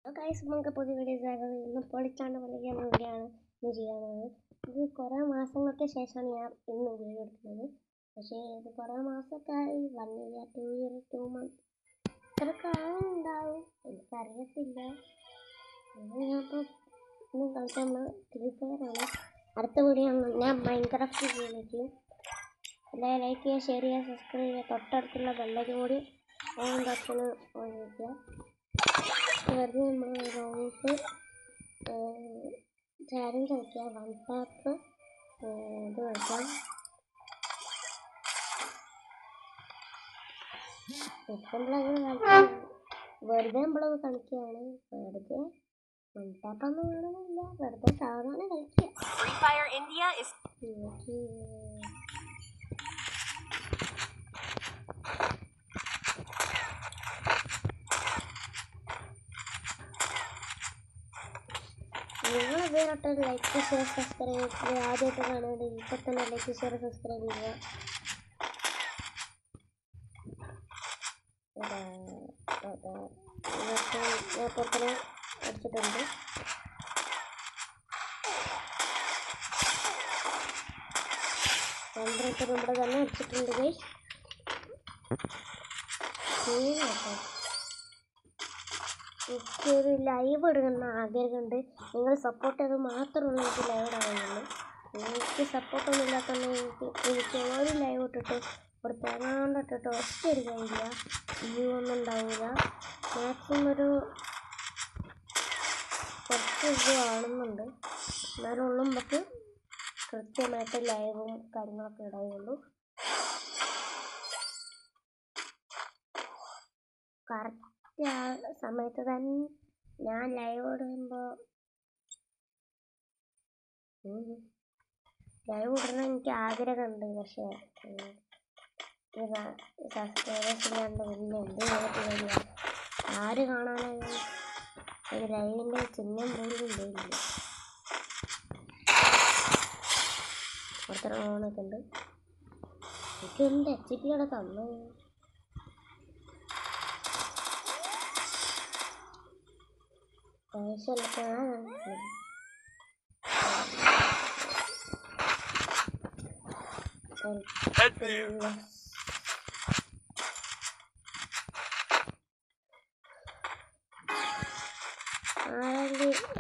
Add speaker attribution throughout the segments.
Speaker 1: Guys നമുക്ക് പുതിയ videos ഇന്ന് പൊളിച്ചാണ്ട് കളിക്കാൻ വേണ്ടിയാണ് ഇന്ന് ചെയ്യാനുള്ളത്. ഇത് കുറേ മാസങ്ങൾക്ക് ശേഷമാണ് ഞാൻ ഇന്ന് വീഡിയോ എടുക്കുന്നത്. പക്ഷേ ഇത് കുറേ മാസമൊക്കെ ആയി, 1 year 2 year 2 months ഇത്രയൊക്കെ ആളുണ്ടാവും, എനിക്കറിയത്തില്ല. ഞാനിപ്പോൾ ഇന്ന് കളിക്കാൻ ഫ്രീ ഫയറാണ്. അടുത്ത വീഡിയോ ഞാൻ മൈൻക്രാഫ്റ്റ് ചെയ്യുന്നത്. എല്ലാവരും ലൈക്ക് ചെയ്യുക, ഷെയർ ചെയ്യുക, സബ്സ്ക്രൈബ് ചെയ്യുക, തൊട്ടടുത്തുള്ള ബെല്ലൈക്കൺ കൂടി ഓൺ ഓപ്ഷന് ഓൺ ചെയ്യുക. വെറുതെ നമ്മൾ റൗണ്ട് ചാലഞ്ച് കളിക്കുക, 1 tap ഇത് കളിക്കാം. ഇപ്പം നമ്മളങ്ങനെ കളിക്കാം, വെറുതെ നമ്മളത് കളിക്കുകയാണ്. വെറുതെ 1 tap ഒന്നും വേണമെന്നില്ല, വെറുതെ സാധാരണ കളിക്കുക. നിങ്ങൾ ഇതുവരെ ലൈക്ക് ഷെയർ സബ്സ്ക്രൈബ് ആദ്യമായിട്ട് കാണുന്നത് ഇപ്പം തന്നെ ലൈക്ക് ഷെയർ സബ്സ്ക്രൈബ് ചെയ്യുക. പുറത്തിന് അടിച്ചിട്ടുണ്ട്. രണ്ടരത്തെ നമ്മുടെ തന്നെ അടിച്ചിട്ടുണ്ട്. എനിക്കൊരു ലൈവ് ഇടുന്ന ആഗ്രഹമുണ്ട്. നിങ്ങൾ സപ്പോർട്ട് ചെയ്ത് മാത്രമുള്ളൂ എനിക്ക് ലൈവ് ഇടാവുന്നുള്ളൂ. എനിക്ക് സപ്പോർട്ടൊന്നും ഇല്ലാത്തതുകൊണ്ട് എനിക്ക് ഒരു ലൈവ് ഇട്ടിട്ട് ഒരു തേങ്ങാണ്ടിട്ടിട്ട് ഒറ്റ എടുക്കാനില്ല, വ്യൂ ഒന്നും ഉണ്ടാവില്ല. മാക്സിമം ഒരു കുറച്ച് ഇത് കാണുന്നുണ്ട്, എന്നാലും ഉള്ളു നമുക്ക് കൃത്യമായിട്ട് ലൈവും കാര്യങ്ങളൊക്കെ ഇടാവുള്ളൂ. കറക്റ്റ് ആ സമയത്ത് തന്നെ ഞാൻ ലൈവ് ഇടുമ്പോൾ ലൈവ് ഇടണം എനിക്ക് ആഗ്രഹമുണ്ട്. പക്ഷേ സബ്സ്ക്രൈബേഴ്സ് ഇല്ലാണ്ട് പിന്നെ എന്ത് ചെയ്തിട്ടില്ല, ആര് കാണാനാണ്? ഒരു ലൈവിൻ്റെ ചിഹ്നം പോലും ഇല്ല. പുറത്ത് ഓണൊക്കെ ഉണ്ട്. എനിക്ക് എൻ്റെ HP അവിടെ തന്നു.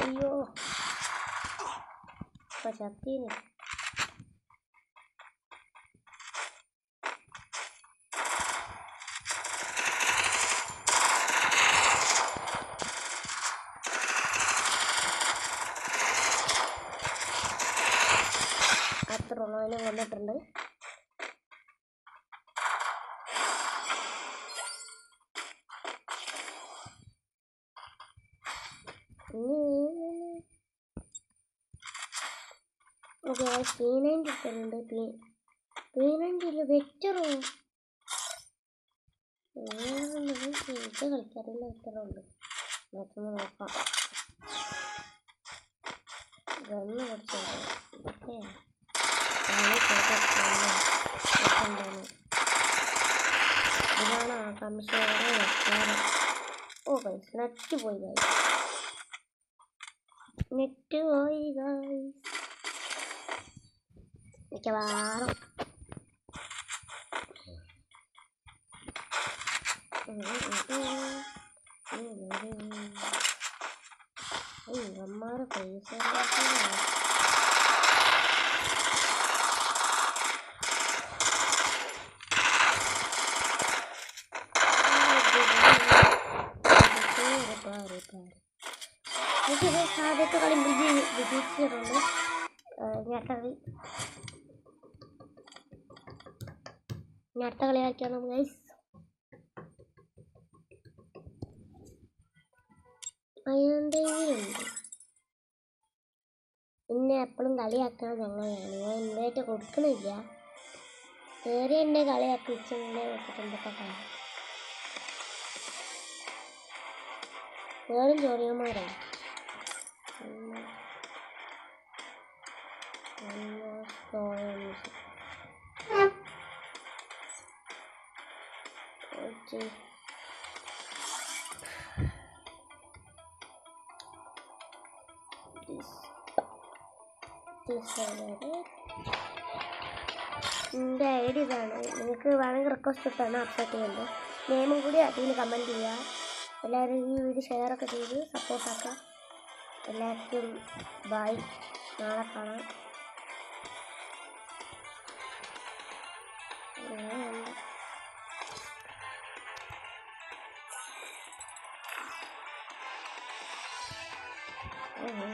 Speaker 1: അയ്യോ ചത്തീന്. അത്ര ഉള്ളതിനെ കൊണ്ടിട്ടുണ്ട്. ഓക്കെ, P90 കിട്ടുന്നുണ്ട്. P90 വെക്ടറോ ഇത് കളിക്കാറില്ല. വെക്ടറുണ്ട്, നോക്കുമ്പോൾ നോക്കാം. ഗണ്ണ് കുറച്ചുണ്ട്. ഇതാണ് ആകാംക്ഷയോടെ വെക്കാറ്. ഓ ഗൈസ്, നെറ്റ് പോയി ഗൈസ്, നെറ്റ് പോയി ഗൈസ്. മിക്കവാറും ഇവന്മാര് പൈസ ആദ്യത്തെ കളി വിജയിച്ചിട്ടുണ്ട്. അടുത്ത കളി ആക്കിയാണ് ഗൈസ്. അയ്യണ്ടെങ്കിലുണ്ട് പിന്നെ എപ്പോഴും കളിയാക്കാൻ ഞങ്ങളാണ്. ഞാൻ ഇൻവൈറ്റ് കൊടുക്കണില്ല, കയറി എന്നെ കളിയാക്കി വെച്ചിട്ടുണ്ടേ വെച്ചിട്ടുണ്ടൊക്കെ കളി വേറും ചോറിയന്മാരാണ്. എൻ്റെ ഐ ഡി ഇതാണ്. നിങ്ങൾക്ക് വേണമെങ്കിൽ റിക്വസ്റ്റ് ഇട്ടാണ് അക്സെപ്റ്റ് ചെയ്യുന്നത്. നെയിമും കൂടി അതിൽ കമൻറ്റ് ചെയ്യുക. എല്ലാവരും ഈ വീഡിയോ ഷെയറൊക്കെ ചെയ്ത് സപ്പോർട്ടാക്കാം. എല്ലാവർക്കും ബൈ, നാളെ കാണാം. Mm-hmm.